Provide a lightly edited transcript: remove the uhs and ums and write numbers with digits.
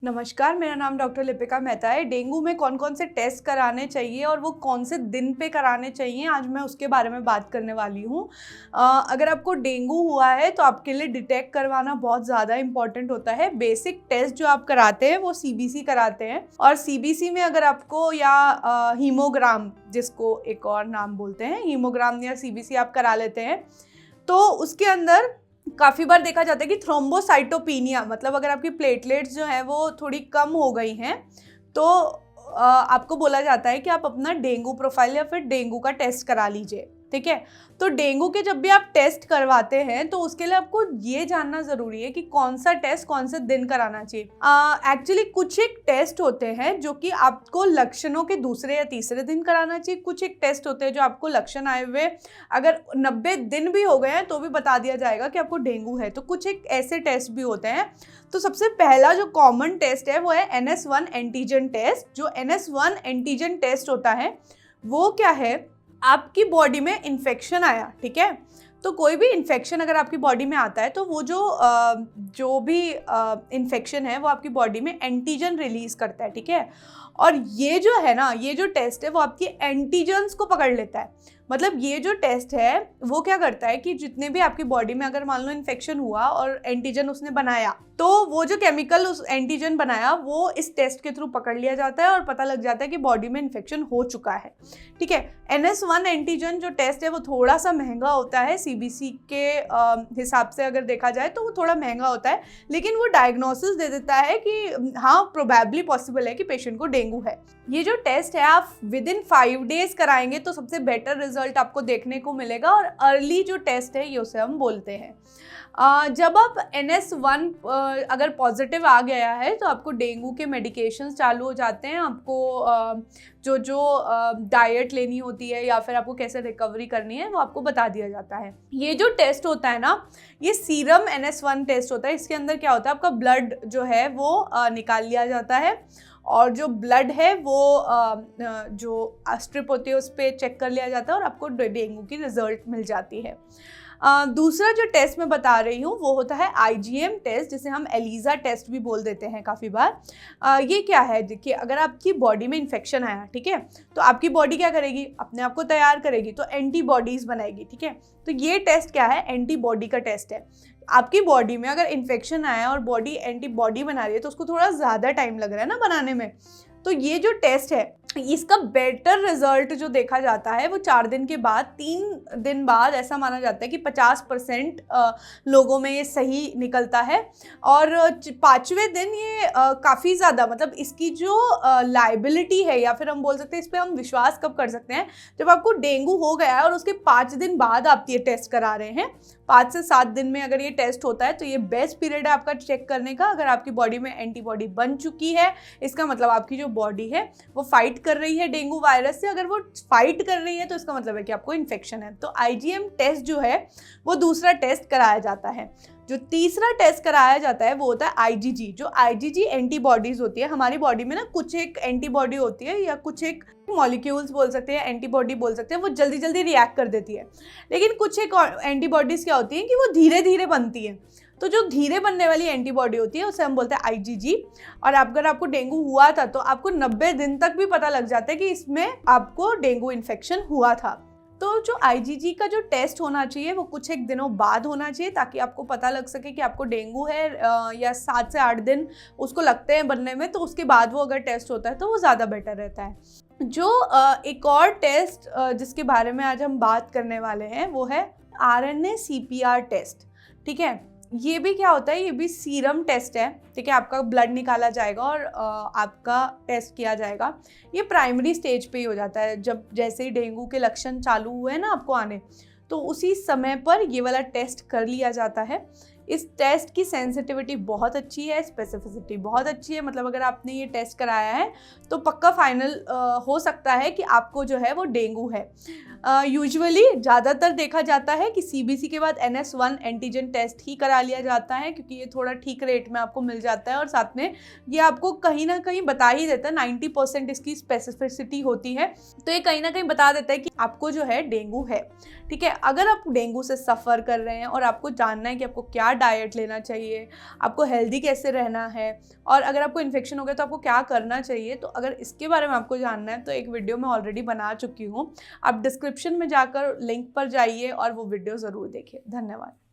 नमस्कार, मेरा नाम डॉक्टर लिपिका मेहता है। डेंगू में कौन-कौन से टेस्ट कराने चाहिए और वो कौन से दिन पे कराने चाहिए, आज मैं उसके बारे में बात करने वाली हूँ। अगर आपको डेंगू हुआ है तो आपके लिए डिटेक्ट करवाना बहुत ज़्यादा इम्पॉर्टेंट होता है। बेसिक टेस्ट जो आप कराते हैं वो सीबीसी कराते हैं और सीबीसी में अगर आपको या हीमोग्राम, जिसको एक और नाम बोलते हैं, हीमोग्राम या सीबीसी आप करा लेते हैं, तो उसके अंदर काफ़ी बार देखा जाता है कि थ्रोम्बोसाइटोपिनिया, मतलब अगर आपकी प्लेटलेट्स जो हैं वो थोड़ी कम हो गई हैं तो आपको बोला जाता है कि आप अपना डेंगू प्रोफाइल या फिर डेंगू का टेस्ट करा लीजिए। ठीक है, तो डेंगू के जब भी आप टेस्ट करवाते हैं तो उसके लिए आपको ये जानना ज़रूरी है कि कौन सा टेस्ट कौन से दिन कराना चाहिए। एक्चुअली कुछ एक टेस्ट होते हैं जो कि आपको लक्षणों के दूसरे या तीसरे दिन कराना चाहिए। कुछ एक टेस्ट होते हैं जो आपको लक्षण आए हुए अगर 90 दिन भी हो गए हैं तो भी बता दिया जाएगा कि आपको डेंगू है। तो कुछ एक ऐसे टेस्ट भी होते हैं। तो सबसे पहला जो कॉमन टेस्ट है वो है NS1 एंटीजन टेस्ट। जो NS1 एंटीजन टेस्ट होता है वो क्या है, आपकी बॉडी में इन्फेक्शन आया, ठीक है, तो कोई भी इन्फेक्शन अगर आपकी बॉडी में आता है तो वो जो भी इन्फेक्शन है वो आपकी बॉडी में एंटीजन रिलीज करता है। ठीक है, और ये जो है ना, ये जो टेस्ट है वो आपकी एंटीजन्स को पकड़ लेता है। मतलब ये जो टेस्ट है वो क्या करता है कि जितने भी आपकी बॉडी में अगर मान लो इन्फेक्शन हुआ और एंटीजन उसने बनाया, तो वो जो केमिकल उस एंटीजन बनाया वो इस टेस्ट के थ्रू पकड़ लिया जाता है और पता लग जाता है कि बॉडी में इन्फेक्शन हो चुका है। ठीक है, NS1 एंटीजन जो टेस्ट है वो थोड़ा सा महंगा होता है सीबीसी के हिसाब से, अगर देखा जाए तो वो थोड़ा महंगा होता है, लेकिन वो डायग्नोसिस दे देता है कि हाँ, प्रोबेबली पॉसिबल है कि पेशेंट को डेंगू है। ये जो टेस्ट है आप विद इन 5 डेज कराएंगे तो सबसे बेटर रिजल्ट आपको देखने को मिलेगा और अर्ली जो टेस्ट है ये उसे हम बोलते हैं। जब आप NS1 अगर पॉजिटिव आ गया है तो आपको डेंगू के मेडिकेशंस चालू हो जाते हैं। आपको जो डाइट लेनी होती है या फिर आपको कैसे रिकवरी करनी है वो आपको बता दिया जाता है। ये जो टेस्ट होता है ना, ये सीरम NS1 टेस्ट होता है। इसके अंदर क्या होता है, आपका ब्लड जो है वो निकाल लिया जाता है और जो ब्लड है वो जो स्ट्रिप होती है उस पर चेक कर लिया जाता है और आपको डेंगू की रिजल्ट मिल जाती है। दूसरा जो टेस्ट मैं बता रही हूँ वो होता है IgM टेस्ट, जिसे हम एलिजा टेस्ट भी बोल देते हैं काफ़ी बार। ये क्या है, देखिए, अगर आपकी बॉडी में इन्फेक्शन आया, ठीक है, तो आपकी बॉडी क्या करेगी, अपने आप को तैयार करेगी, तो एंटीबॉडीज़ बनाएगी। ठीक है, तो ये टेस्ट क्या है, एंटीबॉडी का टेस्ट है। आपकी बॉडी में अगर इन्फेक्शन आया और बॉडी एंटीबॉडी बना रही है तो उसको थोड़ा ज़्यादा टाइम लग रहा है ना बनाने में। तो ये जो टेस्ट है इसका बेटर रिजल्ट जो देखा जाता है वो 4 दिन के बाद, 3 दिन बाद ऐसा माना जाता है कि 50% लोगों में ये सही निकलता है और 5वें दिन ये काफ़ी ज़्यादा, मतलब इसकी जो लाइबिलिटी है या फिर हम बोल सकते हैं इस पर हम विश्वास कब कर सकते हैं, जब आपको डेंगू हो गया है और उसके 5 दिन बाद आप ये टेस्ट करा रहे हैं। 5 से 7 दिन में अगर ये टेस्ट होता है तो ये बेस्ट पीरियड है आपका चेक करने का। अगर आपकी बॉडी में एंटीबॉडी बन चुकी है, इसका मतलब आपकी जो बॉडी है वो फाइट कर रही है डेंगू वायरस से। अगर वो फाइट कर रही है तो इसका मतलब है कि आपको इन्फेक्शन है। तो IgM टेस्ट जो है वो दूसरा टेस्ट कराया जाता है। जो तीसरा टेस्ट कराया जाता है वो होता है IgG। जो IgG एंटीबॉडीज होती है, हमारी बॉडी में ना कुछ एक एंटीबॉडी होती है या कुछ एक मॉलिक्यूल्स बोल सकते हैं, एंटीबॉडी बोल सकते हैं, वो जल्दी जल्दी रिएक्ट कर देती है। लेकिन कुछ एक एंटीबॉडीज क्या होती हैं कि वो धीरे धीरे बनती है। तो जो धीरे बनने वाली एंटीबॉडी होती है उसे हम बोलते हैं IgG। और अगर आपको डेंगू हुआ था तो आपको 90 दिन तक भी पता लग जाता है कि इसमें आपको डेंगू इन्फेक्शन हुआ था। तो जो IgG का जो टेस्ट होना चाहिए वो कुछ एक दिनों बाद होना चाहिए ताकि आपको पता लग सके कि आपको डेंगू है, या 7 से 8 दिन उसको लगते हैं बनने में, तो उसके बाद वो अगर टेस्ट होता है तो वो ज़्यादा बेटर रहता है। जो एक और टेस्ट जिसके बारे में आज हम बात करने वाले हैं वो है RNA-CPR टेस्ट। ठीक है, ये भी क्या होता है, ये भी सीरम टेस्ट है। ठीक है, आपका ब्लड निकाला जाएगा और आपका टेस्ट किया जाएगा। ये प्राइमरी स्टेज पे ही हो जाता है, जब जैसे ही डेंगू के लक्षण चालू हुए ना आपको आने, तो उसी समय पर ये वाला टेस्ट कर लिया जाता है। इस टेस्ट की सेंसिटिविटी बहुत अच्छी है, स्पेसिफिसिटी बहुत अच्छी है। मतलब अगर आपने ये टेस्ट कराया है तो पक्का फाइनल हो सकता है कि आपको जो है वो डेंगू है। यूजुअली ज़्यादातर देखा जाता है कि सीबीसी के बाद NS1 एंटीजन टेस्ट ही करा लिया जाता है, क्योंकि ये थोड़ा ठीक रेट में आपको मिल जाता है और साथ में ये आपको कहीं ना कहीं बता ही देता है। 90% इसकी स्पेसिफिसिटी होती है, तो ये कहीं ना कहीं बता देता है कि आपको जो है डेंगू है। ठीक है, अगर आप डेंगू से सफ़र कर रहे हैं और आपको जानना है कि आपको क्या डाइट लेना चाहिए, आपको हेल्दी कैसे रहना है, और अगर आपको इन्फेक्शन हो गया तो आपको क्या करना चाहिए। तो अगर इसके बारे में आपको जानना है तो एक वीडियो मैं ऑलरेडी बना चुकी हूँ, आप डिस्क्रिप्शन में जाकर लिंक पर जाइए और वो वीडियो ज़रूर देखिए। धन्यवाद।